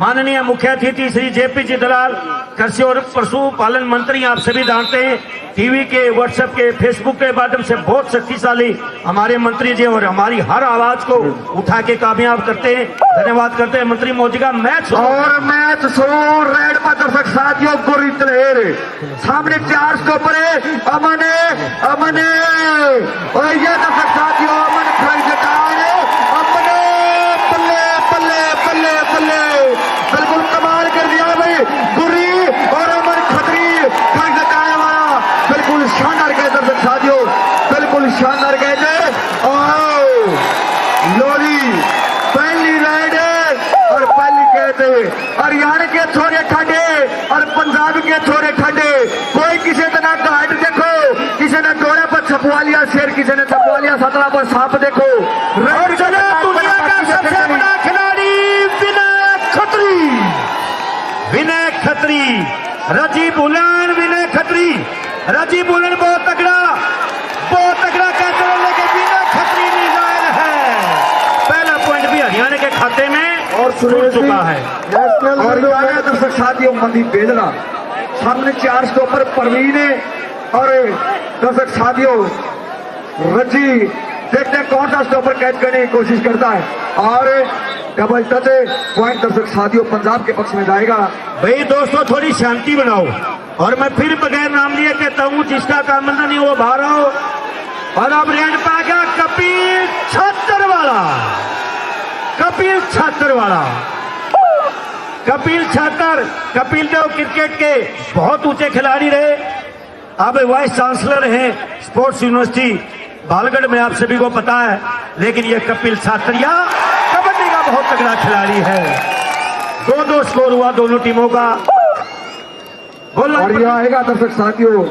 माननीय मुख्य अतिथि श्री जेपी जी दलाल, कृषि और पशुपालन मंत्री, आप सभी जानते हैं टीवी के, व्हाट्सएप के, फेसबुक के माध्यम से बहुत शक्तिशाली हमारे मंत्री जी और हमारी हर आवाज को उठा के कामयाब करते हैं। धन्यवाद करते हैं मंत्री मोदी का। मैच और मैच शुरू। रेड पर दर्शक साथियों गुरी तलेर सामने 4 स्टॉपर है। अमन और ये दर्शक साथियों अमन बल्ले बिल्कुल कमाल कर दिया भाई गुरी और अमन खत्री वाला बिल्कुल शानदार गए दर्शक साथियों, बिल्कुल शानदार गए थे। लोरी पहली राइड और पहली कहते हरियाणा के छोरे ठंडे और पंजाब के छोरे ठंडे। कोई किसी तरह का हाइट देखो, किसी ने डोरे पर छपवा लिया शेर, किसी ने छपवा लिया सतरा पर सांप। देखो दुनिया का सबसे बड़ा खिलाड़ी विनय खत्री, राजीव बुलान, विनय खत्री, राजीव बुलान बहुत तगड़ा कहते हैं, लेकिन विनय खत्री निजायल है। पहला पॉइंट भी हरियाणा के खाते में और छूट चुका है। और दर्शक साथियों मंदी बेदना सामने 4 स्टॉपर परवीन और दर्शक साथियों रजी। देखते हैं कौन सा स्टॉपर कैच करने की कोशिश करता है। और डबल टच पॉइंट दर्शक साथियों पंजाब के पक्ष में जाएगा। भाई दोस्तों थोड़ी शांति बनाओ। और मैं फिर बगैर नाम लिए कहता हूं जिसका काम नहीं वो बाहर आओ। और अब रेड पा गया कपिल छात्रवाला। कपिल देव क्रिकेट के बहुत ऊंचे खिलाड़ी रहे, अब वाइस चांसलर हैं स्पोर्ट्स यूनिवर्सिटी बालगढ़ में, आप सभी को पता है। लेकिन ये कपिल छात्रिया कबड्डी का बहुत तगड़ा खिलाड़ी है। 2-2 स्कोर हुआ दोनों टीमों का। और यह आएगा दर्शक साथियों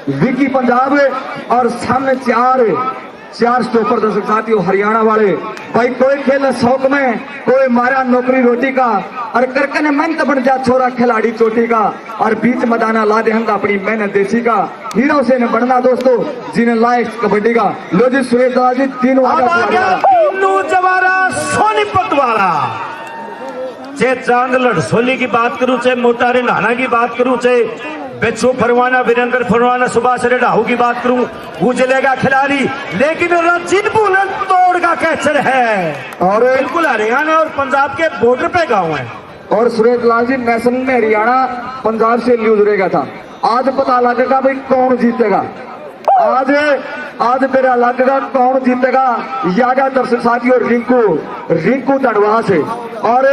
विकी पंजाब और सामने 4 स्टॉपर दर्शक साथियों हरियाणा वाले। भाई कोई खेल शौक में, कोई मारा नौकरी रोटी का और करके मेहनत बन जा छोरा खिलाड़ी चोटी का। और बीच मदाना ला दे हम अपनी मेहनत देसी का। हीरो से न बढ़ना दोस्तों जिन्हें लायक कबड्डी का। लो जी सुरेश दास जी तीनों जवारा सोनीपत वाला, चाहे चांद लड़सोली की बात करूं, चाहे मोटारे नाना की बात करूं, चाहे बेचू फरवाना, वीरेंद्र फरवाना, सुभाष रेडाहू की बात करूं, वो चलेगा खिलाड़ी। लेकिन रंजीत बुलंद तोड़ का कैचर है और बिल्कुल हरियाणा और पंजाब के बॉर्डर पे गांव है। और सुरेश लाल जी नेशनल में हरियाणा पंजाब से गुजरेगा था। आज पता लगेगा भाई कौन जीतेगा। आज मेरा लगेगा कौन जीतेगा। यागा दर्शक साथियों रिंकू धनवा से और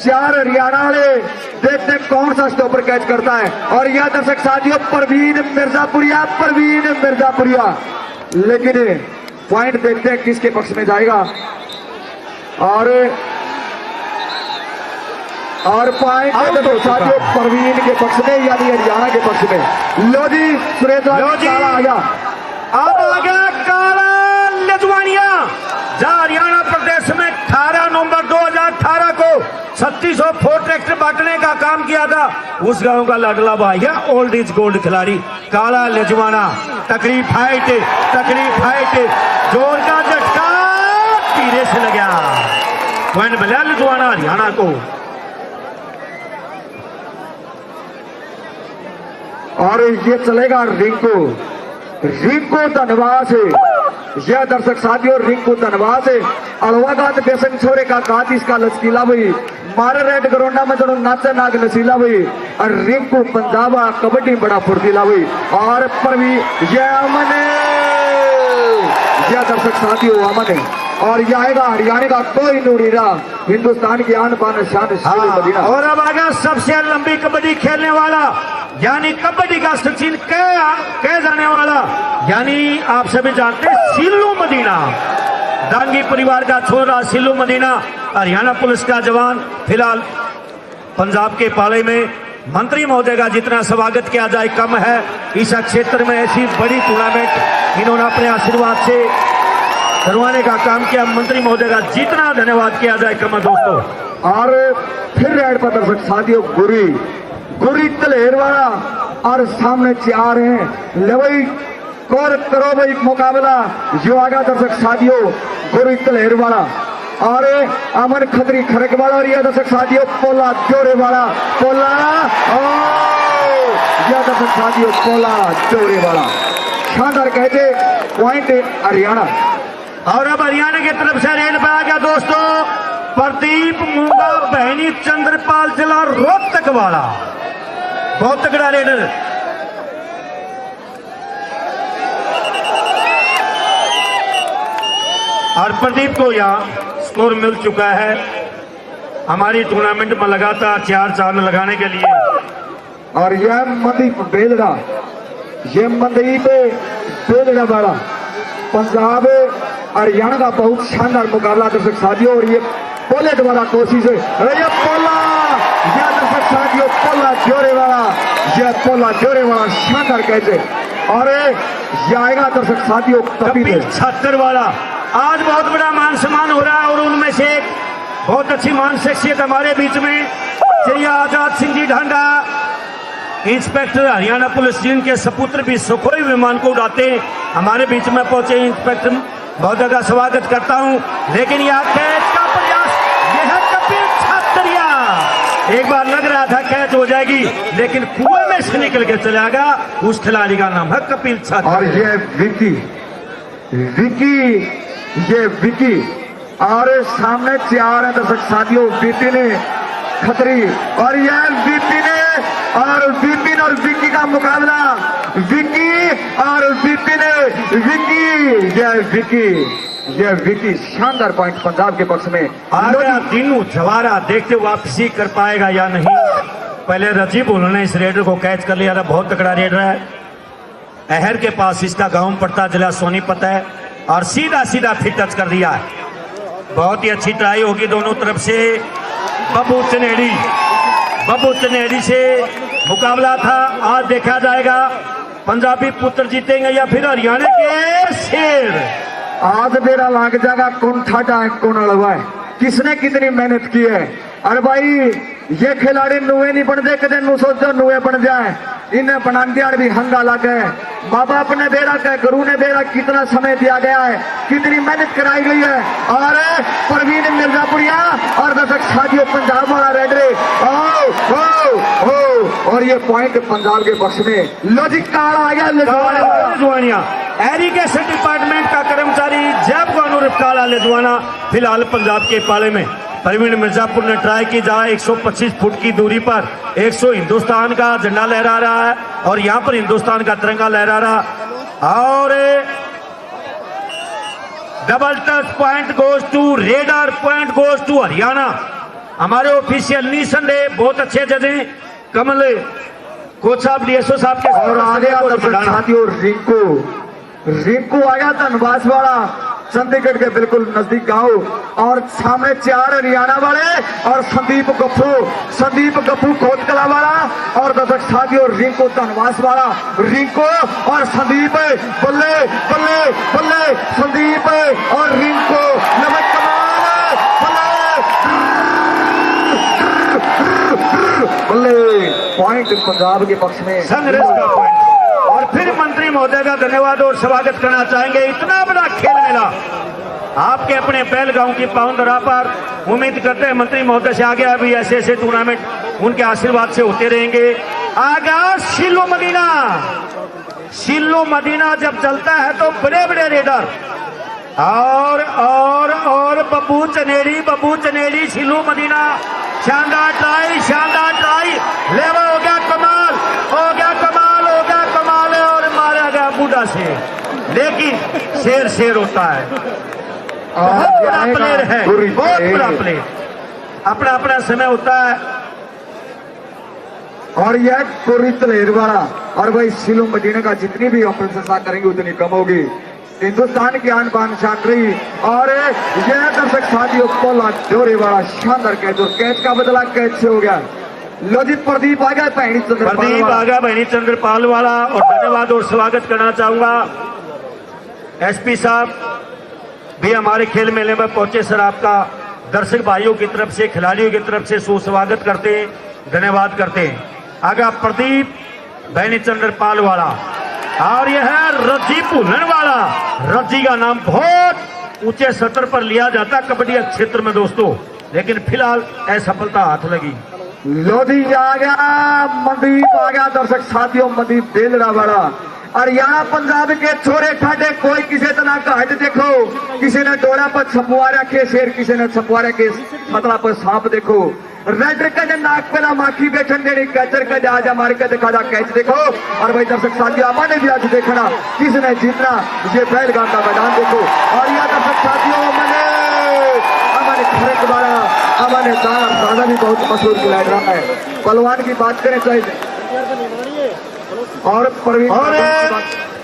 4 हरियाणा वाले। देखते हैं कौन सा स्टॉपर कैच करता है। और यह दर्शक साथियों परवीन मिर्जापुरिया। लेकिन पॉइंट देखते हैं किसके पक्ष में जाएगा। और पॉइंट साथियों परवीन के पक्ष में यानी हरियाणा के पक्ष में। लो जी सुरेश काला आ गया। अब आ गया काला लेजवानिया, जहां हरियाणा प्रदेश में 18 नवंबर 2018 को 3604 ट्रैक्टर बांटने का काम किया था। उस गांव का लाडला भाई है ओल्ड इज गोल्ड खिलाड़ी काला लेजवाना। तकड़ी फाइट, जोर का झटका तीरे से लग गया। पॉइंट मिला लेजवाना हरियाणा को। और ये चलेगा रिंकू धनवास से। यह दर्शक साथियों रिंकू धनवास से अलवागात बेसन छोरे का कात इसका लचकीला भाई मारे रेड ग्राउंडा में दोनों नाचा नाग नसीला भाई। और रिंकू पंजाबा कबड्डी बड़ा फुर्तीला भाई। और परवी यह दर्शक साथियों अमन है। और यह आएगा हरियाणा का कोई नूरीरा, हिंदुस्तान की आन बान शान मदीना। और अब आएगा सबसे लंबी कबड्डी खेलने वाला, यानी कबड्डी का सचिन कह जाने वाला, यानी आप सभी जानते हैं सिल्लू मदीना, दांगी परिवार का छोरा सिल्लू मदीना, हरियाणा पुलिस का जवान। फिलहाल पंजाब के पाले में मंत्री महोदय का जितना स्वागत किया जाए कम है। इस क्षेत्र में ऐसी बड़ी टूर्नामेंट इन्होंने अपने आशीर्वाद से करवाने का काम किया। मंत्री महोदय का जितना धन्यवाद किया जाए कम है दोस्तों। और फिर रेड पर दर्शक साथियों गुरी तलेर वाला और सामने 4 हैं। ले भाई करो भाई मुकाबला जो आगा दर्शक साथियों गुरी तलेर वाला और अमन खतरी खड़क वाला और यह दर्शक साथियों पोला जोरे वाला पोला यह दर्शक साथियों पोला जोरे वाला शानदार कहते पॉइंट हरियाणा। और अब हरियाणा की तरफ से रेड पे आ गया दोस्तों प्रदीप मूंगा बहनी चंद्रपाल जिला रोहतक वाला, बहुत तगड़ा रेडर। और प्रदीप को यहाँ स्कोर मिल चुका है हमारी टूर्नामेंट में लगातार 4 चांद लगाने के लिए। और यह मनदीप बेलड़ा, यह मनदीप बेलड़ा वाला पंजाब हरियाणा का बहुत शानदार मुकाबला दर्शक साथियों। और ये पोलेट वाला कोशिश है, अरे ये पोला, यह दर्शक साथियों पोला जोरे वाला, यह पोला जोरे वाला शानदार कहते। और ये आएगा दर्शक साथियों कपिल छात्र वाला। आज बहुत बड़ा मान सम्मान हो रहा है और उनमें से एक बहुत अच्छी मान शख्सियत हमारे बीच में श्री आजाद सिंह जी ढांडा, इंस्पेक्टर हरियाणा पुलिस, जिनके सपुत्र भी सुखोई विमान को उड़ाते हमारे बीच में पहुंचे। इंस्पेक्टर बहुत ज्यादा स्वागत करता हूं। लेकिन यह कैच का प्रयास, यह कपिल छात्रिया, एक बार लग रहा था कैच हो जाएगी लेकिन कुएं में से निकल के चला गया। उस खिलाड़ी का नाम है कपिल छात्रिया। और ये विकी ये विकी और सामने 4 है दर्शक साथियों विपिन खतरी। और यह विपिन और विपिन और विकी का मुकाबला, विकी और विपिन, यह विकी शानदार पॉइंट पंजाब के पक्ष में। आगरा दिनू जवारा देखते वापसी कर पाएगा या नहीं। पहले रजीब उन्होंने इस रेडर को कैच कर लिया था, बहुत तगड़ा रेडर है। अहर के पास इसका गांव पड़ता, जिला सोनीपत है और सीधा सीधा फिर टच कर दिया है। बहुत ही अच्छी ट्राई होगी दोनों तरफ से। बब्बू चनेड़ी से मुकाबला था, आज देखा जाएगा पंजाबी पुत्र जीतेंगे या फिर हरियाणा के शेर। आज मेरा लाग जाएगा कौन ठाटा है कौन अड़वा है, किसने कितनी मेहनत की है। अरे भाई ये खिलाड़ी नुए नहीं बन दे, कदे नु सोचो नुए बन जाए, इन्हें बनाने भी हंगा लगा है। बाबा अपने बेड़ा का, गुरु ने बेड़ा कितना समय दिया गया है, कितनी मेहनत कराई गई है। और प्रवीण मिर्जापुरिया और दर्शक साथियों पंजाब वाला रेडरे, और ये पॉइंट पंजाब के पक्ष में। लॉजिक काला आ गया लेदवानिया, एरीगेशन डिपार्टमेंट का कर्मचारी जब कानून काला लेदवाना फिलहाल पंजाब के पाले में। प्रवीण मिर्जापुर ने ट्राई की जाए 125 फुट की दूरी पर 100 हिंदुस्तान का झंडा लहरा रहा है और यहां पर हिंदुस्तान का तिरंगा लहरा रहा। और double touch point goes to raider, point goes to Haryana. हमारे ऑफिशियल निसंदेह बहुत अच्छे जज हैं कमल कोच साहब, डीएसओ साहब के। और आगे साथियों रिंकू आया धनबाद वाला, चंडीगढ़ के बिल्कुल नजदीक गांव। और सामने 4 हरियाणा वाले और संदीप गप्पू कोटकला वाला और दर्शक साथियों रिंकू धनबाद वाला। रिंकू और संदीप, बल्ले बल्ले बल्ले, संदीप और रिंकू, बल्ले पॉइंट पंजाब के पक्ष में, संघर्ष का पॉइंट। और फिर मंत्री महोदय का धन्यवाद और स्वागत करना चाहेंगे। इतना बड़ा खेल मेला आपके अपने बैल गांव की पावन धरा पर। उम्मीद करते हैं मंत्री महोदय से आगे अभी ऐसे टूर्नामेंट उनके आशीर्वाद से होते रहेंगे। आगाज शिल्लो मदीना जब चलता है तो बड़े बड़े रेडर और बब्बू चनेड़ी शिल्लो मदीना, शानदार ट्राई, लेवा हो गया कमाल और मारा गया बूढ़ा से। लेकिन शेर होता है, बहुत बड़ा प्लेयर है, बहुत बड़ा प्लेयर, अपना समय होता है। और यह पूरी तलेर वाला। और भाई सिलो मदीना का जितनी भी हम प्रशंसा करेंगे उतनी कम होगी। हिंदुस्तान की आन बान शान रही। और यह दर्शक साथियों पोला जोरे वाला शानदार कैच, और कैच का बदला कैच से हो गया। लोजित प्रदीप आ गया बहनी चंद्रपाल वाला। और धन्यवाद और स्वागत करना चाहूंगा एसपी साहब भी हमारे खेल मेले में पहुंचे। सर आपका दर्शक भाइयों की तरफ से, खिलाड़ियों की तरफ से सुस्वागत करते हैं, धन्यवाद करते हैं। आगा प्रदीप बहनी चंद्रपाल वाला और यह है रज्जी भूलन वाला। रज्जी का नाम बहुत ऊंचे स्तर पर लिया जाता कबड्डी क्षेत्र में दोस्तों, लेकिन फिलहाल असफलता हाथ लगी। लोधी आ गया, मनदीप आ गया। दर्शक साथियों, मनदीप बेलरा वाला हरियाणा पंजाब के छोरे ठाडे कोई किसी तरह का हट देखो, किसी ने डोरा पर छपुआरा के शेर, किसी ने छपुआरा के खतरा पर सांप देखो। रेडर का नाक पे ना माखी बैठन देनी, कैचर का आज हमारे का देखा जा कैच देखो। और भाई दर्शक साथियों, हमारे भी आज देखना किसने जीतना, ये बैलगाम का मैदान देखो। और यह दर्शक साथियों, हमारे खड़क वाला हमारे दादा भी बहुत मशहूर खिलाड़ी रहा है। पहलवान की बात करें चाहे और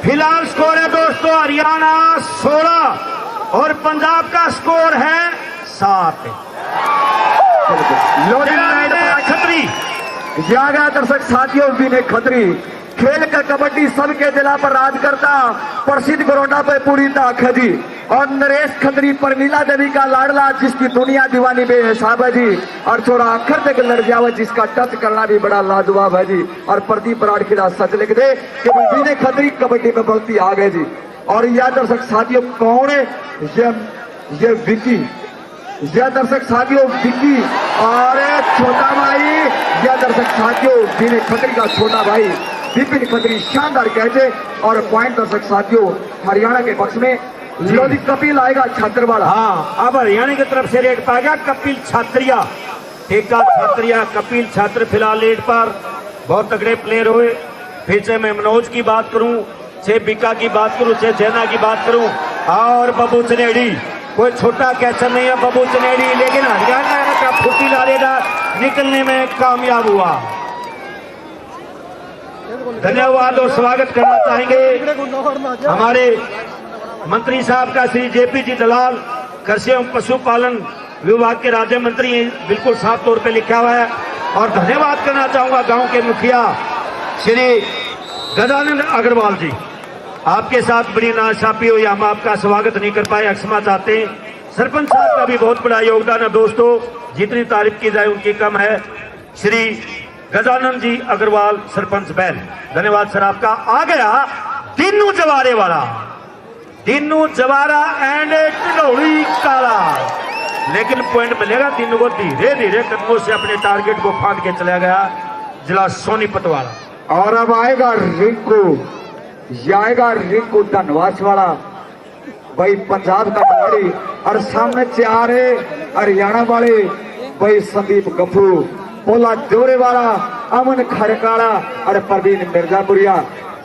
फिलहाल स्कोर है दोस्तों हरियाणा 16 और पंजाब का स्कोर है 7। खत्री ज्यादा दर्शक साथियों, विनय खत्री खेल का कबड्डी सबके दिला पर राज करता, प्रसिद्ध गरोडा पे पूरी ताखजी। और नरेश खत्री परमीला देवी का लाडला, जिसकी दुनिया दीवानी बेहिसाब है जी। और छोरा आखिर तक लड़ जावा, जिसका टच करना भी बड़ा लाजवाब है जी। और प्रदीप बराड़ खिला सच लिख दे कि विनय खत्री कबड्डी में बढ़ती आ गए जी। और यह दर्शक साथियों कौन है, ये विकी, यह दर्शक साथियों विकी और छोटा भाई, यह दर्शक साथियों विनय खत्री का छोटा भाई विपिन खत्री। शानदार कहते और पॉइंट दर्शक साथियों हरियाणा के पक्ष में। लोधी कपिल आएगा छात्रवाड़ा। हाँ, अब हरियाणा की तरफ से रेड पाएगा कपिल छात्रिया, ठेका छात्रिया, कपिल छात्र फिलहाल रेड पर। बहुत तगड़े प्लेयर हुए। फिर से मैं मनोज की बात करूं, से बिका की बात करूं, से जैना की बात करूं, और बबू चनेड़ी, कोई छोटा कैचर नहीं है बबू चनेड़ी, लेकिन हरियाणा का फुर्ती लालेगा निकलने में कामयाब हुआ। धन्यवाद और स्वागत करना चाहेंगे हमारे मंत्री साहब का, श्री जेपी जी दलाल, कृषि एवं पशुपालन विभाग के राज्य मंत्री, बिल्कुल साफ तौर पे लिखा हुआ है। और धन्यवाद करना चाहूंगा गांव के मुखिया श्री गजानंद अग्रवाल जी, आपके साथ बड़ी नाइंसाफी हुई, हम आपका स्वागत नहीं कर पाए, क्षमा चाहते हैं। सरपंच साहब का भी बहुत बड़ा योगदान है दोस्तों, जितनी तारीफ की जाए उनकी कम है। श्री गजानंद जी अग्रवाल सरपंच बैल, धन्यवाद सर आपका। आ गया तीनू जवारे वाला, तीनू जवारा एंड टिडोली काला, लेकिन पॉइंट मिलेगा तीनों को। धीरे धीरे कदमों से अपने टारगेट को फांद के चला गया जिला सोनीपत वाला। और अब आएगा रिंकू, आएगा रिंकू धनवास वाला भाई, पंजाब का खिलाड़ी। और सामने चार है हरियाणा वाले भाई, संदीप गफू, पोला जोरे वाला, अमन खड़काड़ा और परवीन मिर्जापुरिया।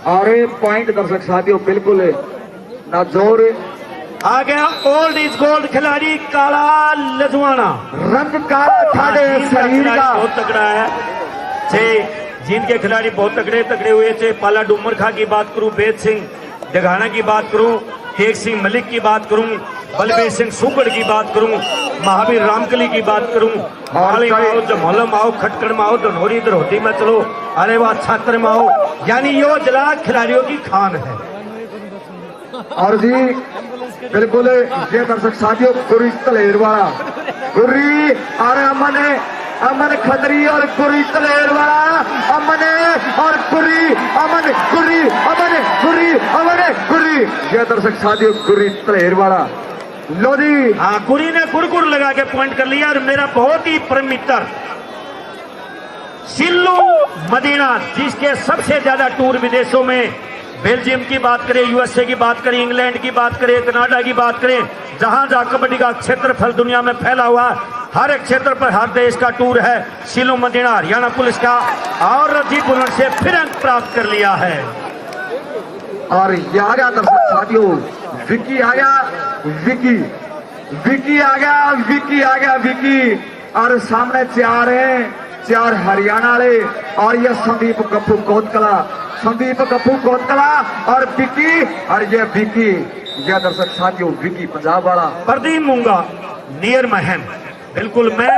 और पॉइंट दर्शक साथियों बिल्कुल ना जोर। आ गया ओल्ड इज गोल्ड खिलाड़ी काला लजवाना, रंग काला ठाडे शरीर का बहुत तगड़ा है। जीत के खिलाड़ी बहुत तगड़े तगड़े हुए थे। पाला डूमर खां की बात करूं, वेद सिंह डघाना की बात करूं, तेग सिंह मलिक की बात करूं, बलबीर सिंह सुगड़ की बात करूं, महावीर रामकली की बात करूं, माली माओ, जमोला माओ, खटकड़ माओ, धनोरी धरोती में चलो, अरे वाह छात्र माओ, यानी यो जिला खिलाड़ियों की खान है। और जी बिल्कुल ये दर्शक साथियों गुरी तलेर वाला, गुरी और अमन खतरी और गुरी तलेर वाला, अमन और गुरी, अमन गुरी, अमन गुरी, अमन गुरी, ये दर्शक साथियों गुरी तलेर वाला। लोधी हाँ, गुरी ने गुड़ लगा के पॉइंट कर लिया। और मेरा बहुत ही परम मित्र सिल्लू मदीना, जिसके सबसे ज्यादा टूर विदेशों में, बेल्जियम की बात करें, यूएसए की बात करें, इंग्लैंड की बात करें, कनाडा की बात करें, जहां जहां कबड्डी का क्षेत्रफल दुनिया में फैला हुआ, हर एक क्षेत्र पर हर देश का टूर है। सिल्लू मदीना हरियाणा पुलिस का, और रजी बुलंद से फिर अंक प्राप्त कर लिया है। और ये आ गया दर्शक साथियों, विकी आ गया, विकी आ गया, विकी आ गया, विकी। और सामने चार है, चार हरियाणा वाले, और ये संदीप गप्पू कोतकला, संदीप गप्पू कोतकला और विकी, और ये विकी, यह दर्शक साथियों विकी पंजाब वाला। प्रदीप मूंगा नियर महन, बिल्कुल मैं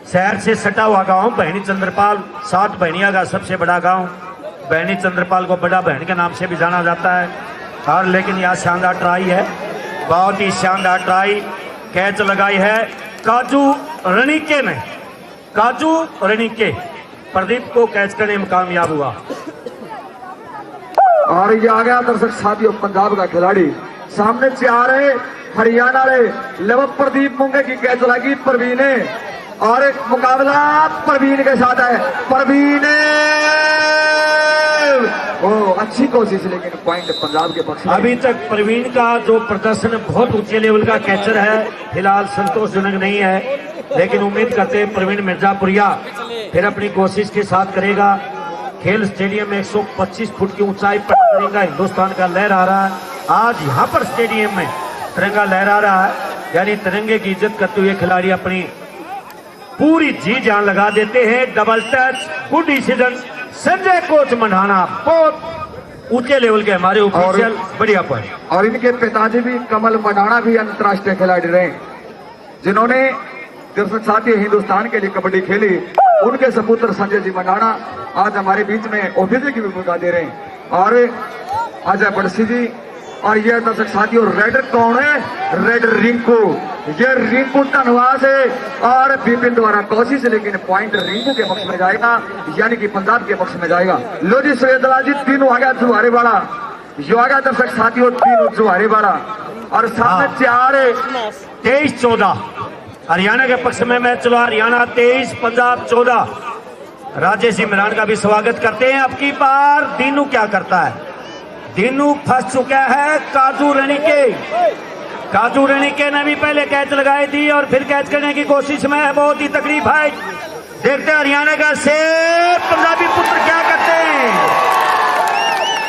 शहर से सटा हुआ गांव बहनी चंद्रपाल, 7 बहनिया का सबसे बड़ा गांव। बहनी चंद्रपाल को बड़ा बहन के नाम से भी जाना जाता है। और लेकिन यह शानदार ट्राई है, बहुत ही शानदार ट्राई, कैच लगाई है काजू रणीके ने, काजू रणीके प्रदीप को कैच करने में कामयाब हुआ। और ये आ गया दर्शक साथियों पंजाब का खिलाड़ी सामने से आ रहे हरियाणा रे लेवल प्रदीप मुंगे की कैच लगी प्रवीण ने, और एक मुकाबला प्रवीण के साथ है। प्रवीण वो अच्छी कोशिश, लेकिन पॉइंट पंजाब के पक्ष में। अभी तक प्रवीण का जो प्रदर्शन बहुत ऊंचे लेवल का कैचर है, फिलहाल संतोषजनक नहीं है, लेकिन उम्मीद करते हैं प्रवीण मिर्जापुरिया फिर अपनी कोशिश के साथ करेगा। खेल स्टेडियम में 125 फुट की ऊंचाई पर तिरंगा हिंदुस्तान का लहरा रहा है। आज यहाँ पर स्टेडियम में तिरंगा लहरा रहा है, यानी तिरंगे की इज्जत करते हुए खिलाड़ी अपनी पूरी जी जान लगा देते हैं। Double touch, good decision. Sanjay coach Mandana बहुत ऊंचे लेवल के हमारे ऑफिशियल, बढ़िया पॉइंट। और इनके पिताजी भी कमल मंडाना भी अंतर्राष्ट्रीय खिलाड़ी रहे, जिन्होंने दर्शक साथी हिंदुस्तान के लिए कबड्डी खेली। उनके सपुत्र संजय जी मंडाना आज हमारे बीच में ओबीसी की भूमिका दे रहे हैं। और अजय बड़सी जी, और ये दर्शक साथियों रेडर कौन है? रेडर रिंकू। ये रिंकू धनवास है और विपिन द्वारा कोशिश, लेकिन पॉइंट रिंकू के पक्ष में जाएगा, यानी कि पंजाब के पक्ष में जाएगा। लो जी सैयदला जी तीनों आ गया जुआरे वाला, जो आ गया दर्शक साथियों तीनों जुआरे वाला। और सामने 23-14 हरियाणा के पक्ष में मैच चला। हरियाणा 23, पंजाब 14। राजेश इमरान का भी स्वागत करते हैं। अब की बार दीनू क्या करता है? दीनू फंस चुका है काजू रनिके ने भी पहले कैच लगाई थी और फिर कैच करने की कोशिश में है। बहुत ही तकलीफ है। देखते हैं हरियाणा का सेव पंजाबी पुत्र क्या करते हैं,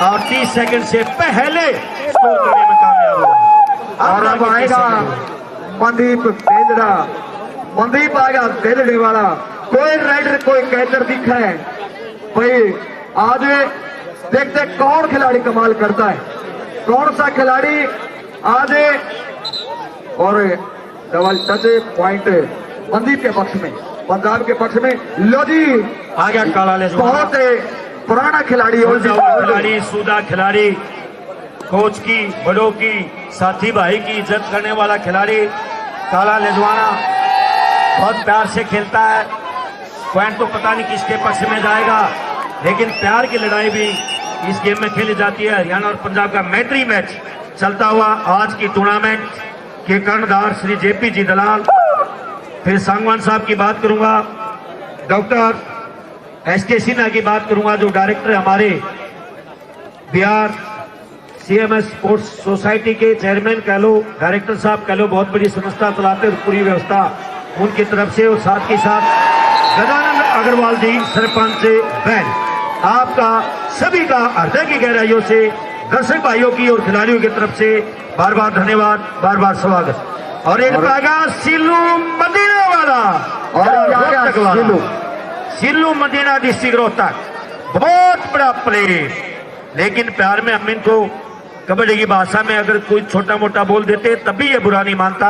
और 30 सेकंड से पहले स्कोर करने में कामयाब हुआ। और अब आएगा मनदीप बेदड़ा। मनदीप आएगा बेदड़े वाला। कोई राइडर कोई कैचर दिखा है भाई। आज देखते कौन खिलाड़ी कमाल करता है, कौन सा खिलाड़ी आज। और डबल टच पॉइंट मनदीप के पक्ष में, पंजाब के पक्ष में। लो जी आ गया काला लेजवाना, बहुत पुराना खिलाड़ी खिलाड़ी, सूदा खिलाड़ी, कोच की, बड़ों की, साथी भाई की इज्जत करने वाला खिलाड़ी काला लेजवाना बहुत प्यार से खेलता है। पॉइंट तो पता नहीं किसके पक्ष में जाएगा, लेकिन प्यार की लड़ाई भी इस गेम में खेली जाती है। हरियाणा और पंजाब का मैत्री मैच चलता हुआ आज की टूर्नामेंट के कर्णधार श्री जेपी जी दलाल। फिर सांगवान साहब की बात करूंगा, डॉक्टर एसके सिन्हा की बात करूंगा, जो डायरेक्टर हमारे बिहार सीएमएस स्पोर्ट्स सोसाइटी के चेयरमैन कह लो, डायरेक्टर साहब कह लो, बहुत बड़ी संस्था चलाते हैं, पूरी व्यवस्था उनकी तरफ से। और साथ ही साथ गजानंद अग्रवाल जी सरपंच बैन, आपका सभी का हृदय की गहराइयों से दर्शक भाइयों की और खिलाड़ियों की तरफ से बार बार धन्यवाद, बार बार स्वागत। और एक पागा सिल्लू मदीना वाला, और सिल्लू मदीना डिस्ट्रिक्ट रोहतक, बहुत बड़ा प्लेयर। लेकिन प्यार में हम इनको कबड्डी की भाषा में अगर कोई छोटा मोटा बोल देते तब भी ये बुरा नहीं मानता।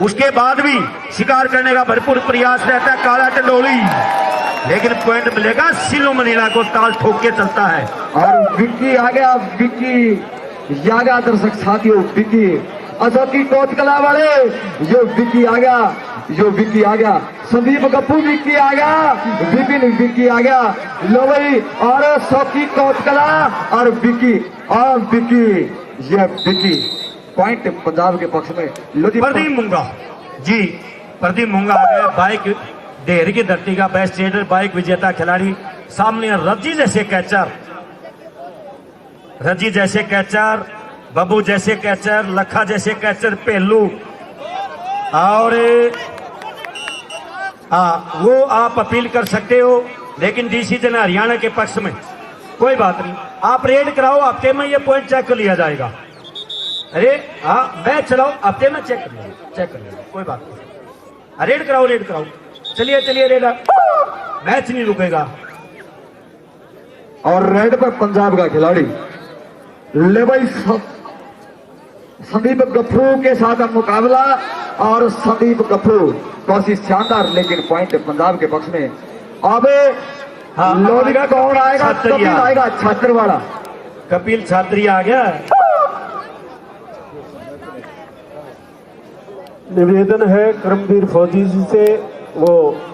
उसके बाद भी शिकार करने का भरपूर प्रयास रहता है काला टंडोली, लेकिन पॉइंट मिलेगा सिल्लू मदीना को, ताल ठोक के चलता है। और विक्की आ गया, विक्की यागा दर्शक साथियों, विक्की अशोकी कोच कला वाले, जो विक्की आ गया, जो विक्की आ गया, संदीप गप्पू विक्की आ गया, विपिन विक्की आ गया, लो भाई। और शौकी कोच कला और विक्की, और विक्की, ये विक्की पॉइंट पंजाब के पक्ष में। लो जी प्रदीप मुंगा जी, प्रदीप मुंगा आ गया, बाइक डेहरी की धरती का बेस्ट रेडर, बाइक विजेता खिलाड़ी। सामने रजी जैसे कैचर, रजी जैसे कैचर, बब्बू जैसे कैचर, लखा जैसे कैचर, पहलू। और वो आप अपील कर सकते हो, लेकिन डिसीजन हरियाणा के पक्ष में। कोई बात नहीं, आप रेड कराओ, हफ्ते में ये पॉइंट चेक कर लिया जाएगा। अरे हाँ, मैच चलाओ, हफ्ते में चेक कर लिया, कोई बात नहीं। रेड कराओ, रेड कराओ, चलिए चलिए रेड, मैच नहीं रुकेगा। और रेड पर पंजाब का खिलाड़ी ले भाई संदीप गफ्फू के साथ अब मुकाबला, और संदीप गफ्फू कोशिश शानदार, लेकिन पॉइंट पंजाब के पक्ष में। अब लोधी का कौन आएगा? कपिल आएगा, छात्र वाला कपिल छात्री आ गया। निवेदन है करमवीर फौजी जी से, वो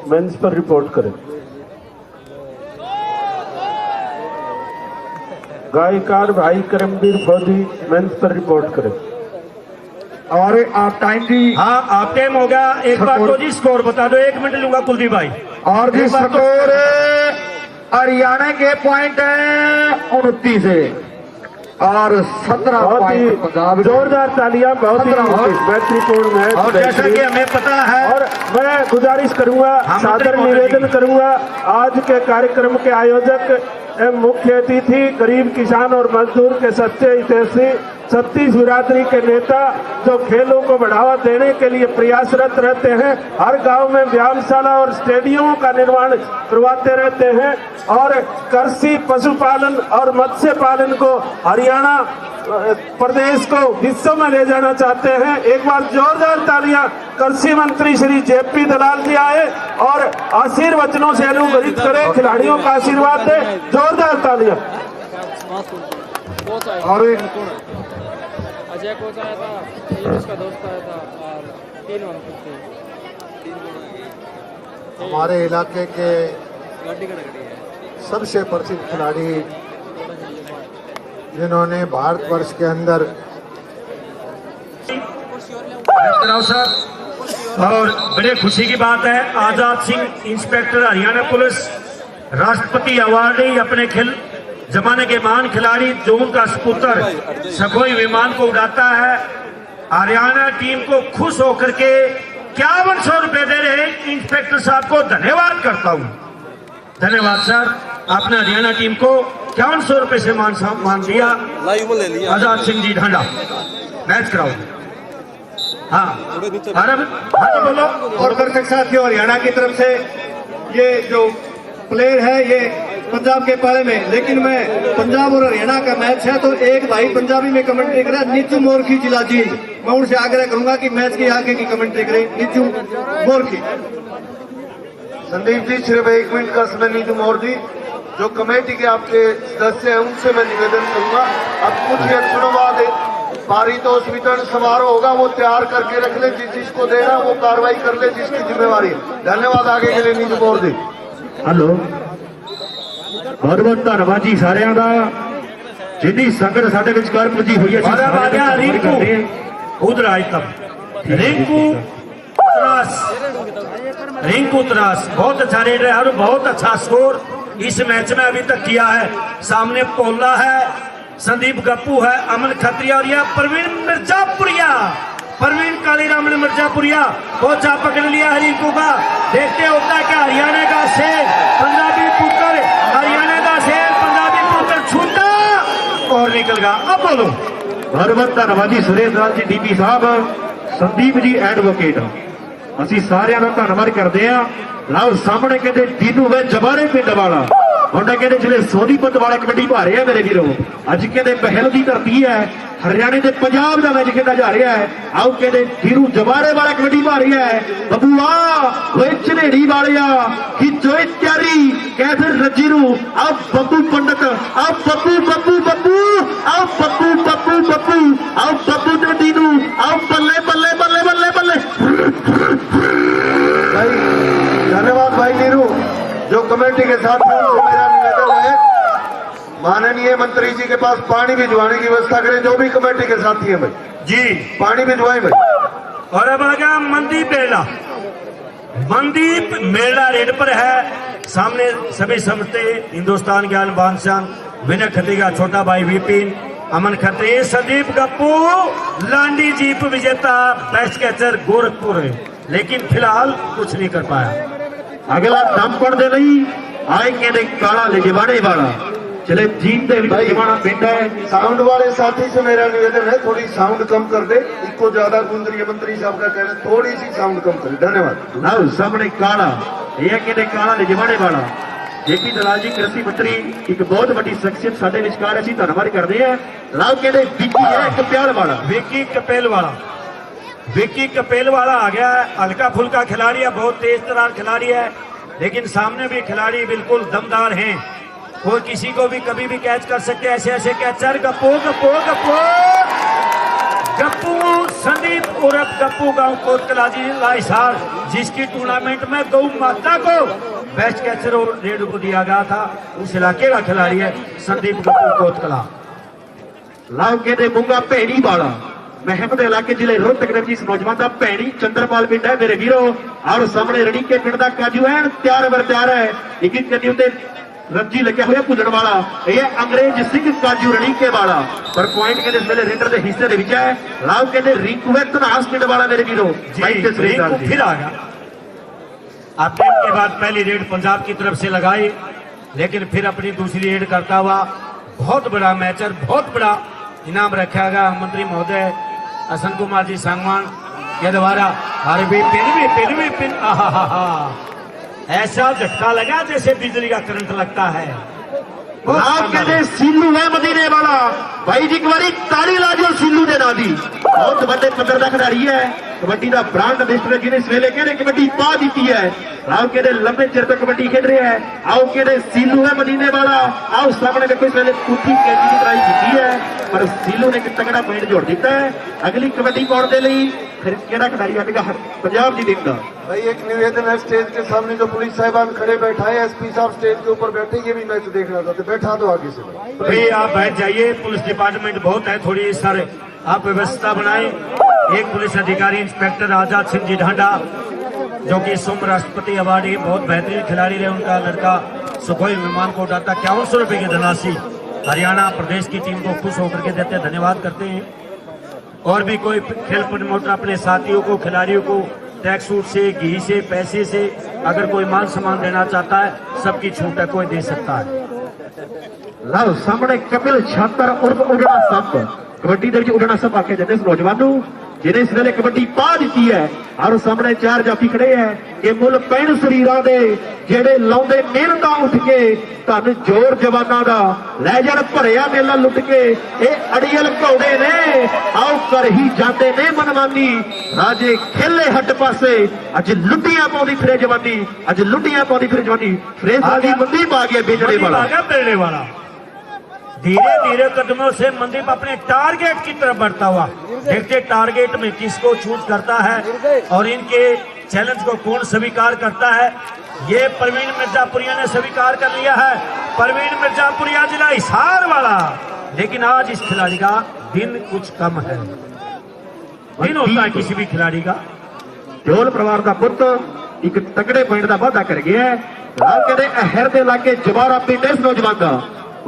मंच पर रिपोर्ट करें। गायकार भाई करमवीर फौजी मंच पर रिपोर्ट करें। और आप टाइम जी हाँ आप टाइम हो गया। एक बार तो जी स्कोर बता दो, 1 मिनट लूंगा कुलदीप भाई। और जी एक बार तो- स्कोर हरियाणा के पॉइंट है 29 है और 17 बहुत ही पॉइंट पंजाब के। जोरदार तालियां, बहुत ही 17 मैत्रीपूर्ण मैच। और जैसा कि हमें पता है और मैं गुजारिश करूंगा, हाँ, सादर मंत्री निवेदन महोदय। करूंगा, आज के कार्यक्रम के आयोजक एवं मुख्य अतिथि गरीब किसान और मजदूर के सच्चे हितैषी छत्तीस बिरादरी के नेता जो खेलों को बढ़ावा देने के लिए प्रयासरत रहते हैं, हर गांव में व्यायामशाला और स्टेडियमों का निर्माण करवाते रहते हैं और कृषि पशुपालन और मत्स्य पालन को हरियाणा प्रदेश को विश्व में ले जाना चाहते हैं। एक बार जोरदार तालियां कृषि मंत्री श्री जेपी दलाल जी आए और आशीर्वचनों से अनुग्रहित करें, खिलाड़ियों का आशीर्वाद दे। जोरदार तालियां। और अजय कोच आया था, ये उसका दोस्त आया था और 3 वनपुर थे। हमारे इलाके के गाड़ी है सबसे प्रसिद्ध खिलाड़ी जिन्होंने भारतवर्ष के अंदर कराओ सर। और बड़े खुशी की बात है, आजाद सिंह इंस्पेक्टर हरियाणा पुलिस राष्ट्रपति अवार्डी अपने खेल जमाने के महान खिलाड़ी जोन का सपुत्र सखोई विमान को उड़ाता है। हरियाणा टीम को खुश होकर के 5100 रुपए दे रहे इंस्पेक्टर साहब को धन्यवाद करता हूं। धन्यवाद सर, आपने हरियाणा टीम को 5100 रुपए से मान दिया। आजाद सिंह जी ढांडा मैच कराओ। हाँ अरब हाँ जी बोलो। और दर्शक साथियों, हरियाणा की तरफ से ये जो प्लेयर है ये पंजाब के पाले में, लेकिन मैं पंजाब और हरियाणा का मैच है तो एक भाई पंजाबी में कमेंट्री करे, नीचू मोरखी जिला जी। मैं उनसे आग्रह करूंगा कि मैच के आगे की कमेंट्री करें नीचू मोरखी। संदीप जी सिर्फ 1 मिनट का समय नीतू मोर जी जो कमेटी के आपके सदस्य हैं उनसे मैं निवेदन करूंगा, अब कुछ ही क्षणों बाद पारितोष वितरण समारोह होगा, वो तैयार करके रख ले, जिसको देना वो कार्रवाई कर ले जिसकी जिम्मेवारी है। धन्यवाद आगे के लिए नीतू मोर जी। हेलो बहुत बहुत धन्यवाद जी सारिਆਂ ਦਾ जिन्नी संगत साडे विचकार पुजी हुई है। उधर आए तब रिंकू तरास बहुत अच्छा रेड है और बहुत अच्छा स्कोर इस मैच में अभी तक किया है। सामने पोला है, संदीप गप्पू है, अमन खत्रिया और यह प्रवीण मिर्जापुरिया, प्रवीण कालीराम ने मिर्जापुरिया बहुत चाप पकड़ लिया है रिंकू का। देखते होता है कि हरियाणा का शेर पंजाबी पुत्र, हरियाणा का शेर पंजाबी पुत्र छूटा और निकल गया। अब बोलो। बहुत बहुत धन्यवाद जी सुरेश लाल जी डीपी साहब, संदीप जी एडवोकेट, ਅਸੀਂ ਸਾਰਿਆਂ ਦਾ ਧੰਨਵਾਦ ਕਰਦੇ ਆ। ਲਓ ਸਾਹਮਣੇ ਕਹਿੰਦੇ ਦੀਨੂ ਵੇ ਜਬਾਰੇ ਪਿੰਡ ਵਾਲਾ ਮੁੰਡਾ ਕਹਿੰਦੇ ਜਿਹੜੇ ਸੋਨੀਪਤ ਵਾਲਾ ਕਬੱਡੀ ਪਾ ਰਿਹਾ ਮੇਰੇ ਵੀਰੋ। ਅੱਜ ਕਹਿੰਦੇ ਪਹਿਲ ਦੀ ਧਰਤੀ ਹੈ, ਹਰਿਆਣੇ ਤੇ ਪੰਜਾਬ ਦਾ ਮੈਚ ਖੇਡਿਆ ਜਾ ਰਿਹਾ ਹੈ। ਆਓ ਕਹਿੰਦੇ ਦੀਨੂ ਜਬਾਰੇ ਵਾਲਾ ਕਬੱਡੀ ਪਾ ਰਿਹਾ ਹੈ। ਬੱਬੂਆ ਓਏ ਝਨੇੜੀ ਵਾਲਿਆ ਕਿ ਜੋਏ ਤਿਆਰੀ ਕਹਿ ਫਿਰ ਰੱਜੀ ਨੂੰ। ਆਓ ਬੱਬੂ ਪੰਡਤ, ਆਓ ਬੱਬੂ ਬੱਬੂ ਬੱਬੂ, ਆਓ ਬੱਬੂ ਬੱਬੂ ਬੱਬੂ, ਆਓ ਬੱਬੂ ਤੇ ਦੀਨੂ, ਆਓ ਬੱਲੇ ਬੱਲੇ ਬੱਲੇ ਬੱਲੇ ਬੱਲੇ। भाई धन्यवाद भाई नीरू। जो कमेटी के साथ हैं उनसे मेरा निवेदन है माननीय मंत्री जी के पास पानी भिजवाने की व्यवस्था करें, जो भी कमेटी के साथी है भाई जी पानी भिजवाएं भाई। और अब आ गया मनदीप मेला। मनदीप मेला रेड पर है, सामने सभी समझते हिंदुस्तान के आन बादशाह विनय खत्री का छोटा भाई विपिन, अमन खत्री, संदीप गप्पू लांडी जीप विजेता बेस्ट कैचर गोरखपुर, लेकिन फिलहाल कुछ नहीं कर पाया। ਅਗਲਾ ਦਮਪੜ ਦੇ ਲਈ ਆਏ ਕਹਿੰਦੇ ਕਾਲਾ ਲਿਜਵਾੜੇ ਵਾਲਾ ਚਲੇ ਜੀਤ ਦੇ ਵਿੱਚ ਜਵਾਨਾ ਪਿੰਡ ਹੈ। साउंड वाले साथी से मेरा निवेदन है थोड़ी साउंड कम कर दे, इसको ज्यादा गूंज रही है। मंत्री साहब का कहना थोड़ी सी साउंड कम करे। धन्यवाद। ਲਓ ਸਾਹਮਣੇ ਕਾਲਾ, ਇਹ ਕਹਿੰਦੇ ਕਾਲਾ ਲਿਜਵਾੜੇ ਵਾਲਾ ਜੇਪੀ ਦਲਾਲ ਜੀ कृषि मंत्री, ਇੱਕ ਬਹੁਤ ਵੱਡੀ ਸ਼ਖਸੀਅਤ ਸਾਡੇ ਵਿਚਕਾਰ, ਅਸੀਂ ਧੰਨਵਾਦ ਕਰਦੇ ਹਾਂ। ਲਓ ਕਹਿੰਦੇ ਵਿੱਕੀ ਹੈ ਕਪਿਆਲ ਵਾਲਾ, विक्की कपेल वाला, विक्की कपेल वाला आ गया है। हल्का फुल्का खिलाड़ी है, बहुत तेज तरार खिलाड़ी है, लेकिन सामने भी खिलाड़ी बिल्कुल दमदार हैं। कोई किसी को भी कभी भी कैच कर सकते हैं, ऐसे ऐसे कैचर। गप्पू गप्पू गप्पू गप्पू संदीप उर्फ गप्पू गांव कोतकला लाइसार, जिसकी टूर्नामेंट में गौ माता को बेस्ट कैचर और रेड को दिया गया था, उस इलाके का खिलाड़ी है संदीप गप्पू कोतकला। ਲਓ ਕਹਿੰਦੇ ਮੁੰਗਾ ਭੇੜੀ ਵਾਲਾ महमद इलाके जिले रोहतक नगर इस नौजवान का भैणी चंद्रपाल पिंड है मेरे वीरो। और सामने रड़ीके पिंड का काजू है तैयार बर तैयार है। एक गड्डी उत्ते रंजी लगे हुए भुजन वाला ये अंग्रेज सिंह काजू रड़ीके वाला पर पॉइंट कहते इस वेले रेडर के हिस्से के विच है। लाओ कहते रिंकू है धनास पिंड वाला मेरे वीरो। फिर आ गया। अपडेट के बाद पहली रेड पंजाब की तरफ से लगाई, लेकिन फिर अपनी दूसरी रेड करता हुआ बहुत बड़ा मैचर, बहुत बड़ा इनाम रखा गया मंत्री महोदय हसन कुमार जी सांगवान के द्वारा। हर भी पिन ऐसा झटका लगा जैसे बिजली का करंट लगता है। आप कहते सीलू है मदीने वाला भाई जी एक बारी ताली ला जो सीलू के नाम की बहुत बड़े पद्धर का खिलाड़ी है। कबड्डी का ब्रांड एम्बेसडर जिन्हें इस वेले कहते कबड्डी पा दी है। आओ कहते लंबे चिर तक कबड्डी खेल रहे हैं। आओ कहते सीलू है मदीने वाला। आओ सामने देखो इस वेले कुत्ती कैदी की ट्राई की है पर सीलू ने एक तगड़ा पॉइंट जोड़ दिता है। अगली कबड्डी पाने के लिए फिर केड़ा खिलाड़ी आएगा पंजाब की टीम का। भाई एक निवेदन है, स्टेज के सामने जो पुलिस साहिबान खड़े बैठा है, एसपी साहब स्टेज के ऊपर बैठे, ये भी मैच देखना चाहते, बैठा दो आगे से भाई। आप बैठ जाइए, पुलिस डिपार्टमेंट बहुत है, थोड़ी सर आप व्यवस्था बनाएं। एक पुलिस अधिकारी इंस्पेक्टर आजाद सिंह जी ढांडा जो कि सोम राष्ट्रपति अवार्डी बहुत बेहतरीन खिलाड़ी रहे, उनका लड़का सुखोई विमान को उड़ाता 5100 रुपए की धनराशि हरियाणा प्रदेश की टीम को खुश होकर के देते, धन्यवाद करते हैं। और भी कोई खेल प्रमोटर अपने साथियों को, खिलाड़ियों को टैक्स सूट से, घी से, पैसे से अगर कोई मान सम्मान देना चाहता है, सबकी छूट है, कोई दे सकता है। लो सामने कपिल छात्र उर्फ उड़ना सप कबड्डी के उड़ना सप आके जाते इस नौजवान जिन्हें इस वेले कबड्डी पा दी है। और सामने चार जाफी खड़े हैं कि मुल पैण शरीरां दे जेड़े लाउंदे मेहनतां उठ के धन जोर जवानां दा लै जाण भरिया मेला लुट के ये अड़ियल घोड़े ने। आओ कर ही जाते ने मनमानी राजे खेले हट पासे अज लुटियां पाउंदी फिरे जवानी, अज लुटियां पाउंदी फिरे जवानी। फ्रेज़ दी मंदी पा गया बेचने वाला। धीरे धीरे कदमों से मंदीप अपने टारगेट की तरफ बढ़ता हुआ, देखते टारगेट में किसको चूज करता है और इनके चैलेंज को कौन स्वीकार करता है। ये परवीन मिर्जापुरिया ने स्वीकार कर लिया है। परवीन मिर्जापुरिया जिला हिसार वाला, लेकिन आज इस खिलाड़ी का दिन कुछ कम है। दिन होता है किसी भी खिलाड़ी का। ढोल परिवार का पुत्र एक तगड़े पॉइंट का वादा कर गया है। कहते अहर के इलाके जवारा पिंड इस नौजवान का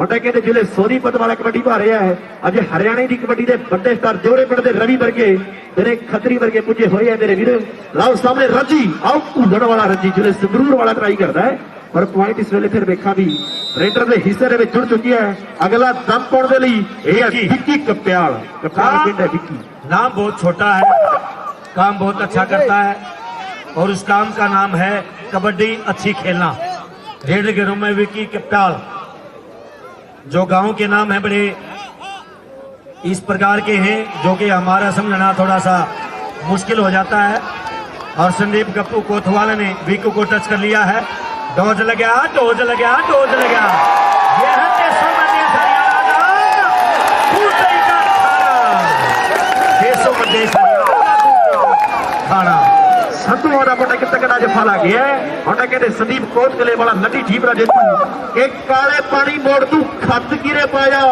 कहते जिले सोनीपत वाला कबड्डी पा रहा है। अज हरियाणा की कबड्डी के बड़े स्टार जोड़े पिंड के रवि वर्गे मेरे खतरी वर्गे पुजे हुए हैं मेरे वीर। लाओ सामने रजी आओ भूलण वाला रजी जिले संगरूर वाला ट्राई करता है पर पॉइंट इस वेले फिर वेखा भी रेडर के हिस्से में जुड़ चुकी है। अगला दम पाने के लिए विक्की कप्याल पिंड है। विक्की नाम बहुत छोटा है, काम बहुत अच्छा करता है और उस काम का नाम है कबड्डी अच्छी खेलना। रेडर के रूम में विक्की कप्याल जो गांव के नाम है बड़े इस प्रकार के हैं जो कि हमारा समझना थोड़ा सा मुश्किल हो जाता है। और संदीप गप्पू कोतवाल ने विक्कू को टच कर लिया है। डोज लगा, डोज लगा, डोज लगा। ये है देशों में देश हरियाणा देशों में देश खाना संतू वाला मोटा कितना कदा जफा ला गया है। मोटा कहते संदीप कोच के लिए वाला नटी जीवरा जेतू एक काले पानी मोड़ तू खत गिरे पाया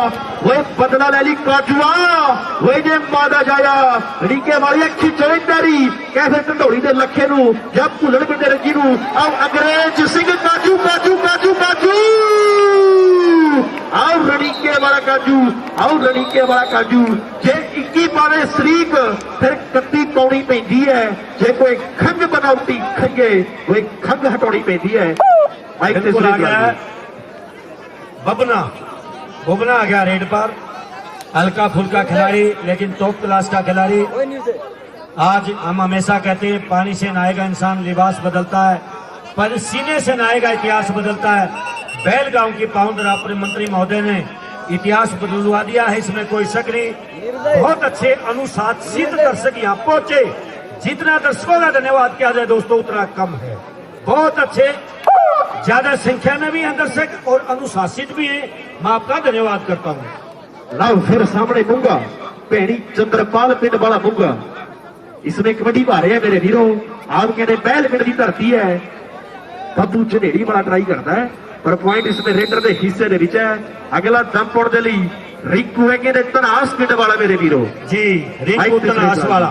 वो बदला ले ली काजुआ वो जे मादा जाया रीके वाली अखी चोई तेरी कैसे ढंडोड़ी दे लखे नु जब भुलण पिंडे रजी नु आओ अंग्रेज सिंह काजू काजू काजू काजू आओ रणीके वाला काजू, आओ रणीके वाला काजू। जे 21 पावे शरीक फिर 31 पाउनी पैंदी है। जे कोई खंग बनावटी खंगे वो खंग हटौनी पैंदी है। माइक से आ गया बबना, बुबना आ गया रेड पर। हल्का फुल्का खिलाड़ी लेकिन टॉप क्लास का खिलाड़ी। आज हम हमेशा कहते हैं पानी से नहाएगा इंसान लिबास बदलता है, पर सीने से नहाएगा इतिहास बदलता है। बैलगांव की पाउंडर अपने मंत्री महोदय ने इतिहास बदलवा दिया है, इसमें कोई शक नहीं। बहुत अच्छे अनुशासित दर्शक यहाँ पहुंचे। जितना दर्शकों का धन्यवाद किया जाए दोस्तों उतना कम है। बहुत अच्छे ज्यादा संख्या में भी हैं दर्शक और अनुशासित भी हैं। मैं आपका धन्यवाद करता हूँ। लाओ फिर सामने मूंगा भैणी चंद्रपाल पिंड वाला मूंगा इसमें कबड्डी पा रहे हैं मेरे वीरों। आप कहते बैल पिंड की धरती है। बब्बू झनेड़ी बड़ा ट्राई करता है पर पॉइंट इसमें रेडर के हिस्से दे विच है। अगला दम पाउण दे लई रिंकू है कि तनास पिंड वाला मेरे वीरो जी, रिंकू तनास वाला।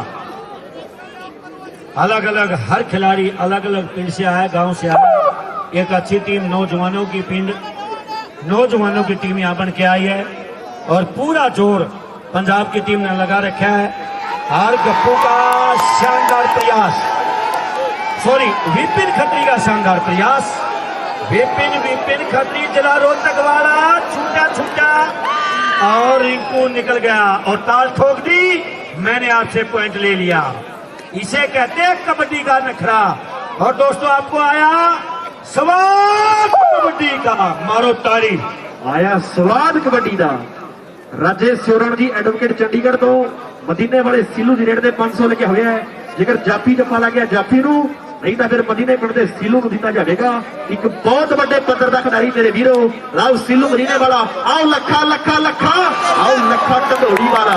अलग अलग हर खिलाड़ी अलग अलग पिंड से आया, गांव से आया। एक अच्छी टीम नौजवानों की टीम यहाँ बन के आई है और पूरा जोर पंजाब की टीम ने लगा रखा है। और गप्पू का शानदार प्रयास, सॉरी विपिन खत्री का शानदार प्रयास। विपिन खत्री जिला रोहतक वाला छूटा और रिंकू निकल गया और ताल ठोक दी। मैंने आपसे पॉइंट ले लिया। इसे कहते हैं कबड्डी का नखरा। और दोस्तों आपको आया स्वाद कबड्डी का, मारो ताड़ी। आया स्वाद कबड्डी का। राजेश सोरण जी एडवोकेट चंडीगढ़ तो मदीने वाले सीलू ਦੀ ਰੇਟ ਦੇ 500 लेके हुए है। जेकर जाफी जफा लग गया जाफी नू, नहीं तो फिर मदीने पिंड ਦੇ सीलू ਨੂੰ ਦਿੱਤਾ ਜਾਵੇਗਾ। एक बहुत बड़े पद्धर का खिडारी मेरे वीरो राव सीलू मदीने वाला। आओ लखा आओ लखा ढंडोरी वाला।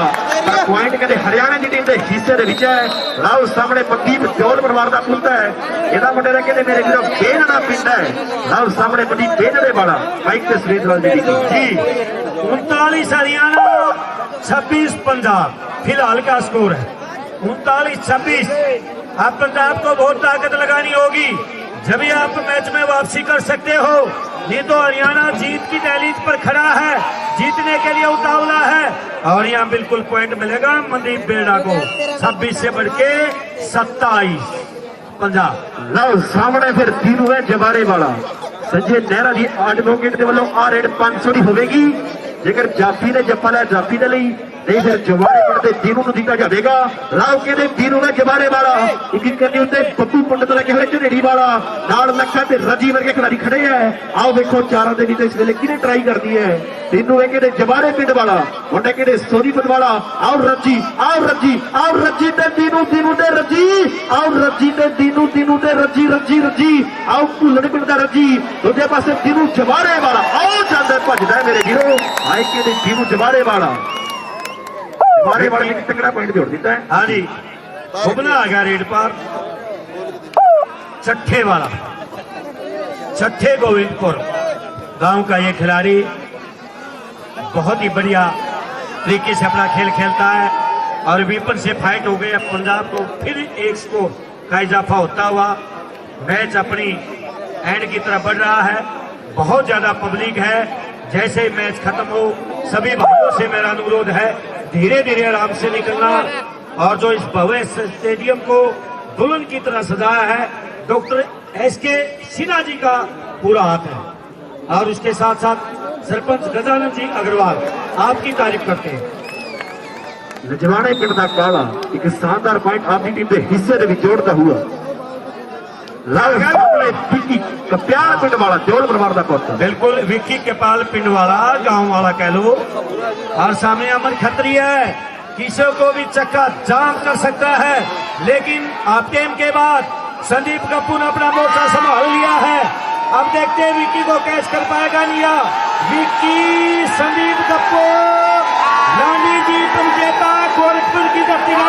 पॉइंट कहते हरियाणा की टीम के हिस्से ਦੇ ਵਿੱਚ है। राव सामने मनदीप जौल परिवार का पुੱਤ है। ਇਹਦਾ ਮੁੰਡੇ ਦਾ ਕਹਿੰਦੇ ਮੇਰੇ ਵੀਰੋ ਬੇਨੜਾ ਪਿੰਡ है। राव सामने मनदीप बेनड़े वाला बाइक से सुरेश जी 39 हरियाणा 26 पंजाब फिलहाल का स्कोर है 39-26। अब पंजाब को बहुत ताकत लगानी होगी जब ही आप मैच में वापसी कर सकते हो, नहीं तो हरियाणा जीत की दहलीज पर खड़ा है, जीतने के लिए उतावला है। और यहाँ बिल्कुल पॉइंट मिलेगा मनदीप बेड़ा को। 26 से बढ़ के 27 पंजाब। लो सामने फिर तीनों है जबारे वाला संजय नेहरा जी एडवोकेट के वालों आ रेट 500 की होगी। जेकर जाफी ने जप्पा लिया जाफी दे लई, नहीं फिर जबारे पड़ते तीनों को दिता जाएगा। राव कहते तीनों में जबारे वाला एक करनी उत्ते पप्पू पंडित लगे हुए झनेड़ी वाला नाल लखा ते रजी वर्गे खिलाड़ी खड़े हैं। आओ देखो चारों दे नीचे इस वेले किने ट्राई कर दी है। तीनों है कहते जबारे पिंड वाला, मुंडे कहते सोनीपत वाला। आओ रजी ते तीनों ते रजी, आओ रजी ते तीनों ते रजी। आओ भुल्लण पिंड दा रजी, दूजे पासे तीनों जबारे वाला। आओ जांदा भजदा है मेरे वीरो। आए कहते तीनों जबारे वाला वाले ने तगड़ा पॉइंट जोड़ दिता है। हाँ जी, घुमना आ गया रेड पर छठे वाला, छठे गोविंदपुर गांव का ये खिलाड़ी बहुत ही बढ़िया तरीके से अपना खेल खेलता है और विपिन से फाइट हो गई। अब पंजाब को फिर एक स्कोर का इजाफा होता हुआ मैच अपनी एंड की तरफ बढ़ रहा है। बहुत ज्यादा पब्लिक है। जैसे ही मैच खत्म हो सभी भाइयों से मेरा अनुरोध है धीरे धीरे आराम से निकलना। और जो इस भव्य स्टेडियम को दुल्हन की तरह सजाया है डॉक्टर SK सिन्हा जी का पूरा हाथ है। और उसके साथ साथ सरपंच गजानन जी अग्रवाल आपकी तारीफ करते हैं। लजवाने पिंड का काला एक शानदार पॉइंट आपकी टीम के हिस्से में जोड़ता हुआ कप्याल पिंड वाला जोड़ परिवार का पुत्र। बिल्कुल विक्की कपाल पिंड वाला गांव वाला कह लो। और सामने अमन खत्री है, किसी को भी चक्का जाम कर सकता है। लेकिन आप टेम के बाद संदीप गप्पू ने अपना मोर्चा संभाल लिया है। अब देखते हैं विक्की को कैच कर पाएगा नहीं। विक्की संदीप गप्पू लांडी जीत विजेता गोरखपुर की धरती का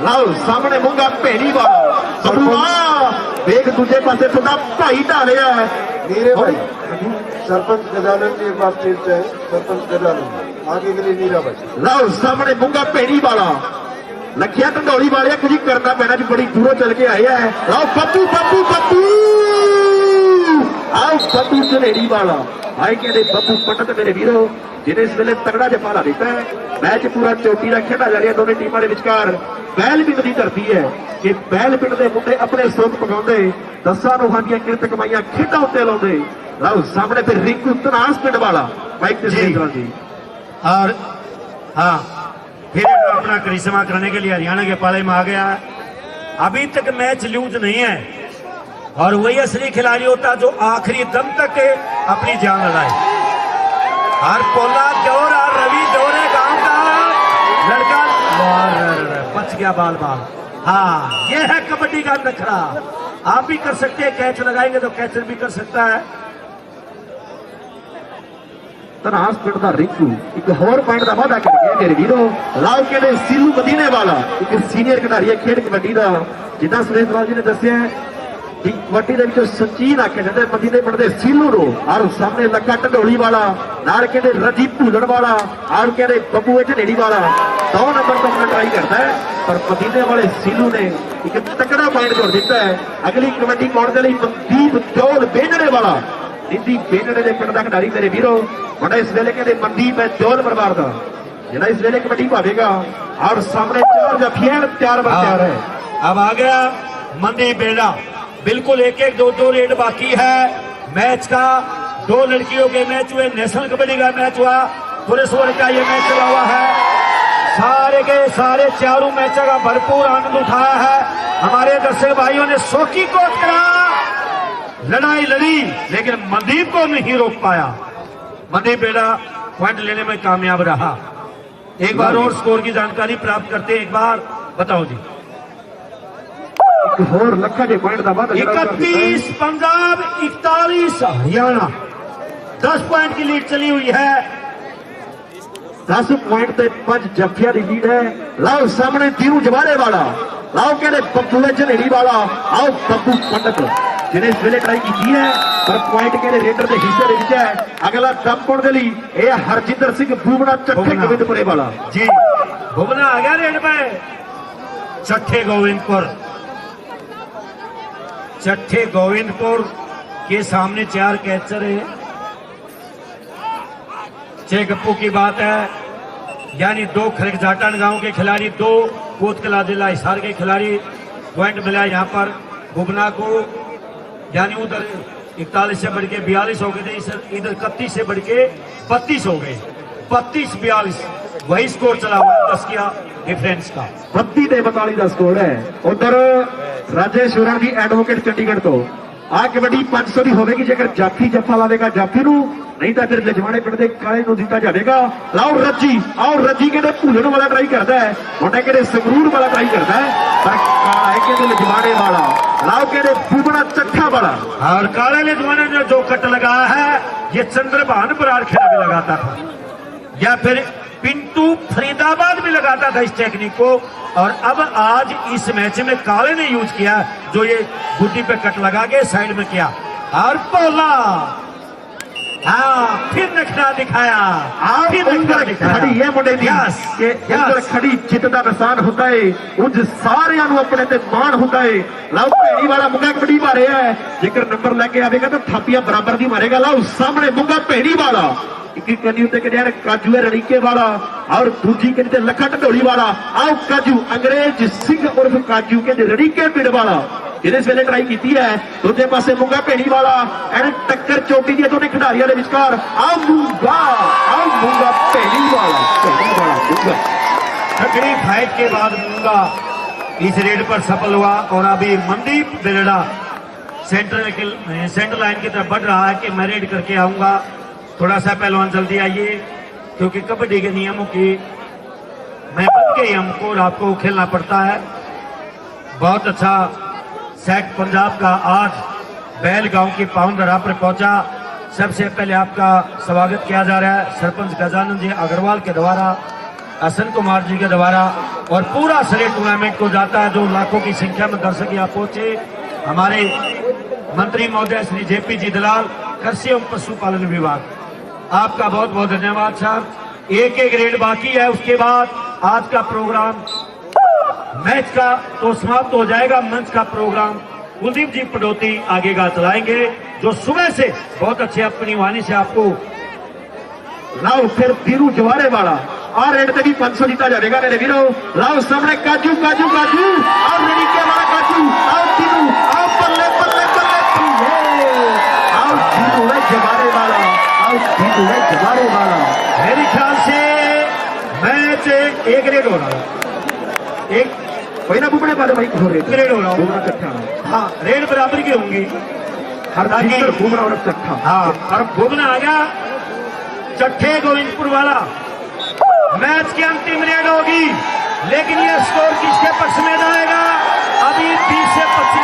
लाओ सामने मुंगा भेड़ी वाला देख दूजे पासे थोड़ा भाई ढालिया है। नीरे भाई सरपंच गजानन जी एक बार फिर है। सरपंच गजानन आगे के लिए नीरा भाई। लाओ सामने मुंगा भेड़ी वाला लखिया ढंडोली वाले कुछ करना पैना जी, बड़ी दूरों चल के आए हैं। लाओ पप्पू आओ पप्पू झनेड़ी वाला भाई कहते बप्पू पंडित मेरे वीरो जिन्हें इस वेले तगड़ा जफा ला दिता है। मैच पूरा चोटी का खेला जा रहा है दोनों टीमों के विचकार। बैल पिंड की धरती है कि बैल पिंड के मुंडे अपने सुख पकाते दसा रूहां दी किरत कमाइयां खेडा उत्ते लाउंदे। लाओ सामने फिर रिंकू तनास पिंड वाला बाइक से जी। और हाँ फिर अपना करिश्मा करने के लिए हरियाणा के पाले में आ गया है। अभी तक मैच लूज नहीं है और वही असली खिलाड़ी होता जो आखिरी दम तक अपनी जान लड़ाए। और पोला जोर और रवि जोर है गांव का लड़का बच गया बाल। हाँ ये है कबड्डी का नखरा। आप भी कर सकते हैं, कैच लगाएंगे तो कैचर भी कर सकता है। ਧਨਾਸ ਪਿੰਡ ਦਾ ਰਿੰਕੂ ਇੱਕ ਹੋਰ ਪੁਆਇੰਟ ਦਾ ਵਾਅਦਾ ਕਰ ਗਿਆ ਮੇਰੇ ਵੀਰੋ। ਲਾਓ ਕਹਿੰਦੇ ਸੀਲੂ ਮਦੀਨੇ ਵਾਲਾ ਇੱਕ ਸੀਨੀਅਰ ਖਿਡਾਰੀ ਹੈ ਖੇਡ ਕਬੱਡੀ ਦਾ, ਜਿੱਦਾਂ ਸੁਰੇਸ਼ ਰਾਜ ਜੀ ਨੇ ਦੱਸਿਆ ਕਿ ਕਬੱਡੀ ਦੇ ਵਿੱਚੋਂ ਸਚੀਨ ਆਖਿਆ ਜਾਂਦਾ ਮਦੀਨੇ ਪਿੰਡ ਦੇ ਸੀਲੂ ਨੂੰ। ਔਰ ਸਾਹਮਣੇ ਲੱਗਾ ਢੰਡੋਲੀ ਵਾਲਾ, ਨਾਲ ਕਹਿੰਦੇ ਰਜੀ ਭੂਲਣ ਵਾਲਾ, ਔਰ ਕਹਿੰਦੇ ਬੱਬੂ ਢਨੇੜੀ ਵਾਲਾ 2 ਨੰਬਰ ਤੋਂ ਆਪਣਾ ਟਰਾਈ ਕਰਦਾ ਹੈ, ਪਰ ਮਦੀਨੇ ਵਾਲੇ ਸੀਲੂ ਨੇ ਇੱਕ ਤਕੜਾ ਪੁਆਇੰਟ ਜੋੜ ਦਿੱਤਾ ਹੈ। ਅਗਲੀ ਕਬੱਡੀ ਪਾਉਣ ਦੇ ਲਈ ਮਨਦੀਪ ਜੋਲ ਬੇਨੜੇ ਵਾਲਾ, ਨਿੱਦੀ ਬੇਨੜੇ ਦੇ ਪਿੰਡ ਦਾ ਖਿਡਾਰੀ ਮੇਰੇ ਵੀਰੋ। ਬੜਾ ਇਸ ਵੇਲੇ ਕਹਿੰਦੇ ਮਨਦੀਪ ਹੈ ਜੋਲ ਪਰਿਵਾਰ ਦਾ, ਜਿਹੜਾ ਇਸ ਵੇਲੇ ਕਬੱਡੀ ਭਾਵੇਗਾ। ਔਰ सामने 4 जफियां तैयार बर तैयार है। अब आ गया मंदी बेड़ा, बिल्कुल 1-1 2-2 रेड बाकी है मैच का। 2 लड़कियों के मैच हुए, नेशनल कबड्डी का मैच हुआ, पुरुष वर्ग का ये मैच चला हुआ है। सारे के सारे चारों मैचों का भरपूर आनंद उठाया है हमारे दर्शक भाइयों ने। शोकी को करा, लड़ाई लड़ी, लेकिन मनदीप को नहीं रोक पाया। मनदीप बेड़ा पॉइंट लेने में कामयाब रहा। एक बार और स्कोर की जानकारी प्राप्त करते हैं, एक बार बताओ जी। एक होर लखा के पॉइंट का वादा 31 पंजाब 41 हरियाणा, 10 पॉइंट की लीड चली हुई है। 10 पॉइंट से 5 जफिया की लीड है। लाओ सामने तीनों जवारे वाला, लाओ कहते बब्बू झनेड़ी वाला, आओ बब्बू पंडित जिन्हें इस वेले ट्राई की है, पर पॉइंट कहते रेडर के हिस्से में है। अगला दम पाने के लिए यह हरजिंदर सिंह भूमना चट्ठे गोविंदपुरे वाला जी। भुवना आ गया रेड पे, चट्ठे गोविंदपुर, चट्ठे गोविंदपुर के सामने 4 कैचर है। 6 गप्पू की बात है, यानी 2 खड़गजाटन गांव के खिलाड़ी, 2 कोतकला जिला हिसार के खिलाड़ी। पॉइंट मिला यहाँ पर भुवना को, यानी उधर 41 से बढ़ के 42 हो गए थे, इधर 31 से बढ़ के 32 हो गए, 32-42 वही स्कोर चला हुआ है 10 का डिफरेंस का। 32-42 का स्कोर है। उधर राजेश हुरण जी एडवोकेट चंडीगढ़ तो आ कबड्डी 500 की होगी जेकर जाफी जफा लावेगा जाफी नू, नहीं तो फिर लजवाने पिंड दे काले नू दिता जाएगा। लाओ रजी, आओ रजी कहते भूलन वाला ट्राई करता है, मुंडा कहते संगरूर वाला ट्राई करता है, पर काला है कहते लजवाने वाला, लाओ कहते फूबड़ा चट्ठा वाला। और काले लजवाने ने जो कट लगाया है ये चंद्रभान बराड़ खेला भी लगाता था, या फिर पिंटू फरीदाबाद भी लगाता था इस टेक्निक को। और अब आज इस मैच में काले ने यूज किया, जो ये गुड्डी पे कट लगा के साइड में किया और बोला, हाँ फिर नखरा दिखाया, फिर नखरा दिखाया। खड़ी है मुंडे दी के अंदर खड़ी जित दा निशान होता है, उज सारियां नू अपने ते मान होता है। लाओ भेड़ी वाला मुंगा कबड्डी मारे है, जेकर नंबर लेके आवेगा तो थापियां बराबर दी मारेगा। लाओ सामने मुंगा भेड़ी वाला, एक कनी उत्ते कहते हैं काजू है रड़ीके वाला, और दूजी कहते लखा ढंडोली वाला। आओ काजू अंग्रेज सिंह उर्फ काजू कहते रड़ीके पिंड वाला, जिन्हें इस वेले ट्राई की है। दूजे पासे मुंगा भेड़ी वाला, एन टक्कर चोटी दी दोनों खिडारियों के विचकार। आओ मुंगा भेड़ी वाला, मुंगा तगड़ी फाइट के बाद मुंगा इस रेड पर सफल हुआ। और अभी मनदीप बेलड़ा सेंटर लाइन की तरफ बढ़ रहा है कि मैं रेड करके आऊंगा। थोड़ा सा पहलवान जल्दी आइए, क्योंकि कबड्डी के नियमों की मैं बन के हमको और आपको खेलना पड़ता है। बहुत अच्छा सेट पंजाब का आज बैल गांव की पावन धरा पर पहुंचा। सबसे पहले आपका स्वागत किया जा रहा है सरपंच गजानंद जी अग्रवाल के द्वारा, हसन कुमार जी के द्वारा, और पूरा श्रेय टूर्नामेंट को जाता है। जो लाखों की संख्या में दर्शक यहाँ पहुंचे, हमारे मंत्री महोदय श्री जेपी जी दलाल, कृषि एवं पशुपालन विभाग, आपका बहुत बहुत धन्यवाद साहब। 1-1 रेड बाकी है, उसके बाद आज का प्रोग्राम मैच का तो समाप्त हो जाएगा। मंच का प्रोग्राम कुलदीप जी पडोती आगे का चलाएंगे, जो सुबह से बहुत अच्छे अपनी वाणी से आपको। लाओ फिर तीनू जवारे वाला और रेड पे भी 500 जीता जाएगा मेरे वीरों। लाओ सामने काजू काजू काजू और रड़ीके वाला काजू, आओ तीनू, आओ बल्ले बल्ले बल्ले आओ तीनू है जवारे वाला, आओ तीनू है जवारे वाला। मेरे ख्याल से मैच 1 रेड हो रहा है, एक कोई ना बुबड़े वाले भाई हो रहे रेड हो रहा घूमना होगा। चट्ठा, हाँ रेड बराबर की होंगी। हर चीज घूमना और चट्ठा। हाँ और भुवना आ गया चट्ठे गोविंदपुर वाला। मैच की अंतिम रेड होगी, लेकिन ये स्कोर किसके पक्ष में जाएगा? अभी 20 से 25